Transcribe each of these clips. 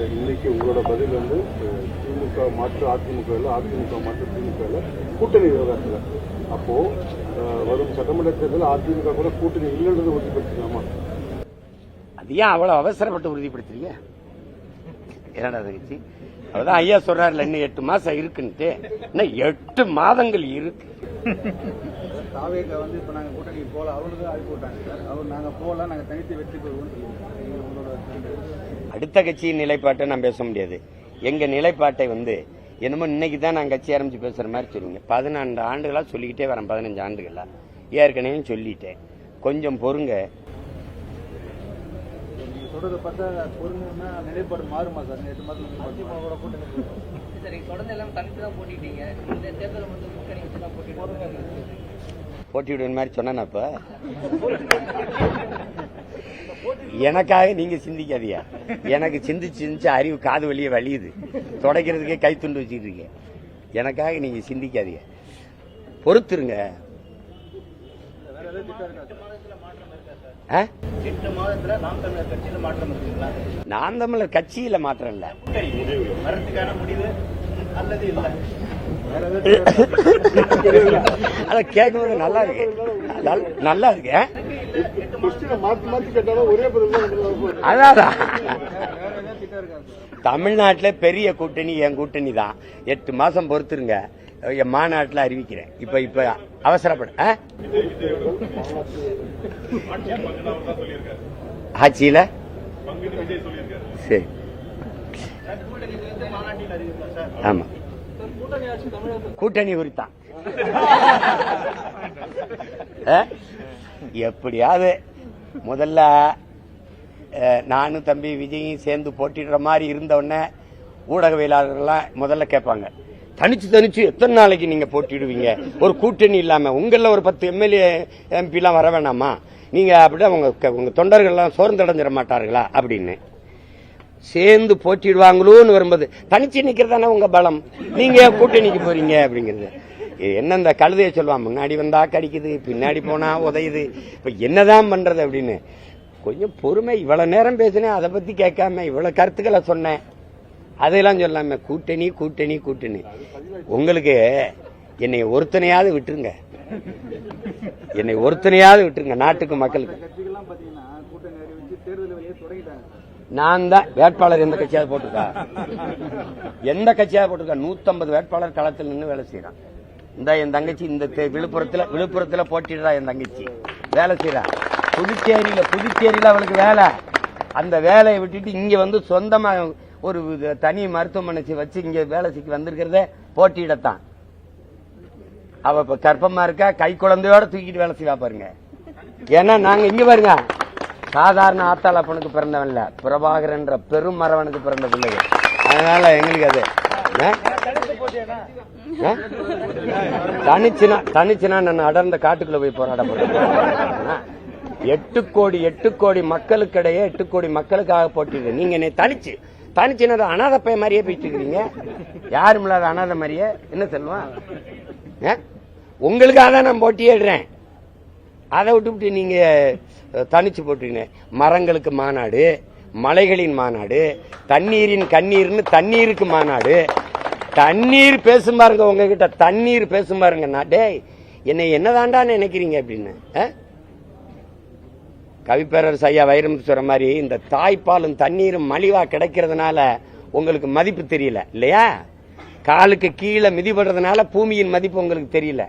இன்னைக்கு உங்களோட பதில் வந்து திமுக மாற்று அதிமுக இல்ல, அதிமுக மாற்று திமுக இல்ல, கூட்டணி விவகாரத்துல. அப்போ வரும் சட்டமன்ற தேர்தல் அதிமுக கூட கூட்டணி இல்லைன்றது உறுதிப்படுத்திக்கலாமா? அது ஏன் அவ்வளவு அவசரப்பட்டு உறுதிப்படுத்துறீங்க? இரண்டாவது கட்சி அதான் ஐயா சொல்றாருல, இன்னும் 8 மாசம் இருக்குன்ட்டு. இன்னும் 8 மாதங்கள் இருக்கு. தாவேக வந்து இப்ப நாங்க கூட்டணி போல அவருக்கு ஆள் போட்டாங்க சார். அவர் நாங்க போல நாங்க தனித்து வெற்றி பெறுவோம். அடுத்த கட்சியின் நிலைப்பாட்டை நான் பேச முடியாது. எங்க நிலைப்பாட்டை வந்து என்னமோ இன்னைக்கு தான் நான் கட்சி ஆரம்பிச்சு பேசுற மாதிரி சொல்லுங்க. 14 ஆண்டுகளா சொல்லிக்கிட்டே வரேன். 15 ஆண்டுகளா ஏற்கனவே சொல்லிட்டேன். கொஞ்சம் பொறுங்க. சொல்றத பார்த்தா பொறுங்கன்னா நிலைப்பாடு மாறுமா சார்? 8 மாதம் கூட்டணி தொடர்ந்து எல்லாம் தனித்து தான் போட்டிட்டீங்க. இந்த தேர்தல் வந்து கூட்டணி வச்சு தான் போட்டிவிடுற மாதிரி சொன்னா இப்ப எனக்காக நீங்க சிந்திக்காதியா? எனக்கு சிந்திச்சு அறிவு காது வழியே வலியுது. தொடக்கிறதுக்கே கை துண்டு வச்சுட்டு இருக்கேன். எனக்காக நீங்க சிந்திக்காதியா? பொறுத்துருங்க. நாம் தமிழர் கட்சியில மாற்றம் இல்ல. அத கேட்கும்போது நல்லா இருக்கு. நல்லா இருக்கு. அதான் தமிழ்நாட்டில் பெரிய கூட்டணி என் கூட்டணி தான். 8 மாசம் பொறுத்துருங்க. என் மாநாட்டில் அறிவிக்கிறேன். இப்ப அவசரப்பட ஆட்சியில சரி. ஆமா, கூட்டணி குறித்தான். எப்படியாவது முதல்ல நானும் தம்பி விஜயும் சேர்ந்து போட்டிடுற மாதிரி இருந்த உடனே ஊடகவியலாளர்கள்லாம் முதல்ல கேட்பாங்க, தனிச்சு எத்தனை நாளைக்கு நீங்க போட்டிடுவீங்க? ஒரு கூட்டணி இல்லாம உங்கள ஒரு 10 எம்எல்ஏ எம்பி எல்லாம் வர வேணாமா? நீங்க அப்படி உங்க தொண்டர்கள்லாம் சோர்ந்தடைஞ்சிட மாட்டார்களா அப்படின்னு. சேர்ந்து போட்டிடுவாங்களோன்னு வரும்போது தனிச்சு நிக்கிறதானே உங்க பலம். நீங்க கூட்டணிக்கு போறீங்க அப்படிங்கிறது என்ன? இந்த கழுதையை சொல்லுவான், முன்னாடி வந்தா கடிக்குது, பின்னாடி போனா உதையுது, இப்ப என்னதான் பண்றது அப்படின்னு. கொஞ்சம் பொறுமை. இவ்வளவு நேரம் பேசினேன், அதை பத்தி கேட்காம இவ்வளவு கருத்துக்களை சொன்னேன். அதெல்லாம் சொல்லாம கூட்டணி கூட்டணி கூட்டணி. உங்களுக்கு என்னை ஒருத்தனையாவது விட்டுருங்க. என்னை ஒருத்தனையாவது விட்டுருங்க. நாட்டுக்கு மக்களுக்கு நான் தான் வேட்பாளர். எந்த கட்சியாவது போட்டிருக்கா? எந்த கட்சியாவது போட்டிருக்கா? 150 வேட்பாளர் களத்தில் நின்று வேலை செய்யறான். இந்த என் தங்கச்சி இந்த விழுப்புரத்துல போட்டிடுறா. என் தங்கச்சி வேலை செய்யறா. புதுச்சேரியில அவளுக்கு வேலை. அந்த வேலையை விட்டுட்டு இங்க வந்து சொந்தமா ஒரு தனி மருத்துவமனை வச்சு இங்க வேலை செய்ய வந்திருக்கிறத போட்டியிடத்தான். அவ இப்ப கர்ப்பமா இருக்கா. கை குழந்தையோட தூக்கிட்டு வேலை செய்வா பாருங்க. ஏன்னா நாங்க இங்க பாருங்க, சாதாரண ஆத்தாளப்பனுக்கு பிறந்தவன்ல, பிரபாகரன் பெரும் மரவனுக்கு பிறந்த பிள்ளைகள். அதனால எங்களுக்கு அது தனிச்சுனா நான் அடர்ந்த காட்டுக்குள்ள போய் போராட போறேன். 8 கோடி மக்களுக்கிடையே 8 கோடி மக்களுக்காக போட்டிடு. நீங்க என்னை தனிச்சுனா அனாதை பைய மாதிரியே போயிட்டு இருக்கிறீங்க. யாரும் இல்லாத அனாதை மாதிரியே. என்ன சொல்லுவான்? உங்களுக்காக தான் நான் போட்டியிடுறேன். அதை விட்டு நீங்க தனிச்சு போட்டீங்க. மரங்களுக்கு மாநாடு, மலைகளின் மாநாடு, தண்ணீரின் கண்ணீர்னு தண்ணீருக்கு மாநாடு. தண்ணீர் பேசும் பாருங்க, உங்ககிட்ட தண்ணீர் பேசும் பாருங்க. டேய் என்னை என்னதாண்டா நினைக்கிறீங்க அப்படின்னு. கவிப்பேரரசு ஐயா வைரமுத்து சொல்ற மாதிரி இந்த தாய்ப்பாலும் தண்ணீரும் மலிவா கிடைக்கிறதுனால உங்களுக்கு மதிப்பு தெரியல இல்லையா? காலுக்கு கீழே மிதிப்படுறதுனால பூமியின் மதிப்பு உங்களுக்கு தெரியல.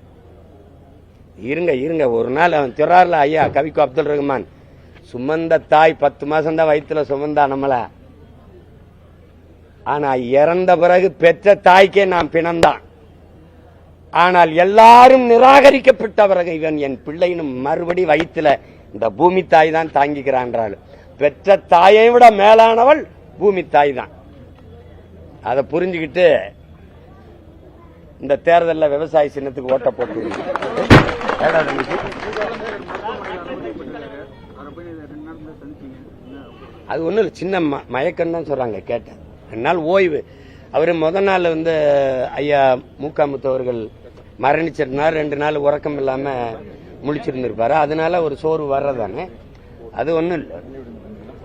இருங்க ஒரு நாள் அவன் திறார்ல ஐயா கவிக்கு அப்துல் ரஹ்மான், சுமந்த தாய் 10 மாசம் தான் வயிற்றுல சுமந்தா நம்மள. ஆனா இறந்த பிறகு பெற்ற தாய்க்கே நாம் பிணந்தான். ஆனால் எல்லாரும் நிராகரிக்கப்பட்ட பிறகு இவன் என் பிள்ளைன்னு மறுபடி வயிற்றுல இந்த பூமி தாய் தான் தாங்கிக்கிறான். பெற்ற தாயை விட மேலானவள் பூமி தாய் தான். அதை புரிஞ்சுக்கிட்டு இந்த தேர்தலில் விவசாய சின்னத்துக்கு ஓட்ட போட்டு அது ஒண்ணு சின்ன மயக்கம் தான் சொல்றாங்க. கேட்டேன் 2 நாள் ஓய்வு. அவரு முதல் நாள் வந்து ஐயா மூக்காமுத்து அவர்கள் மரணிச்சிருந்தார். 2 நாள் உறக்கம் இல்லாம முழிச்சிருந்திருப்பாரு. அதனால ஒரு சோர்வு வர்றதானே, அது ஒண்ணும் இல்லை.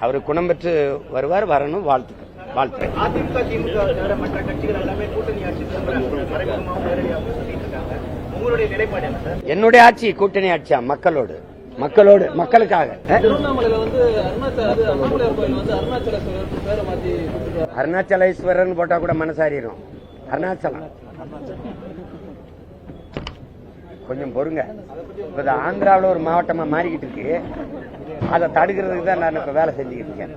அவரு குணம் பெற்று வருவார். வரணும். வாழ்த்துக்கள். வாழ்த்துறேன். அதிமுக திமுக மற்ற கட்சிகள் எல்லாமே கூட்டணி ஆட்சி மறைமுகமாகவும் நேரடியாகவும் சொல்லிட்டு இருக்காங்க. உங்களுடைய நிலைப்பாடு என்ன சார்? என்னுடைய ஆட்சி கூட்டணி ஆட்சியா? மக்களோடு மக்களுக்காக. திருவண்ணாமலையில வந்து அண்ணாமலையார் கோயில் வந்து அருணாச்சலேஸ்வரர் பேரை மாத்தி அருணாச்சலேஸ்வரன் போட்டா கூட மனசாரிடும். அருணாச்சலம் கொஞ்சம் பொறுங்க. இப்ப ஆந்திராவில் ஒரு மாவட்டமா மாறிக்கிட்டு இருக்கு. அதை தடுக்கிறதுக்கு தான் நான் இப்ப வேலை செஞ்சுக்கிட்டு இருக்கேன்.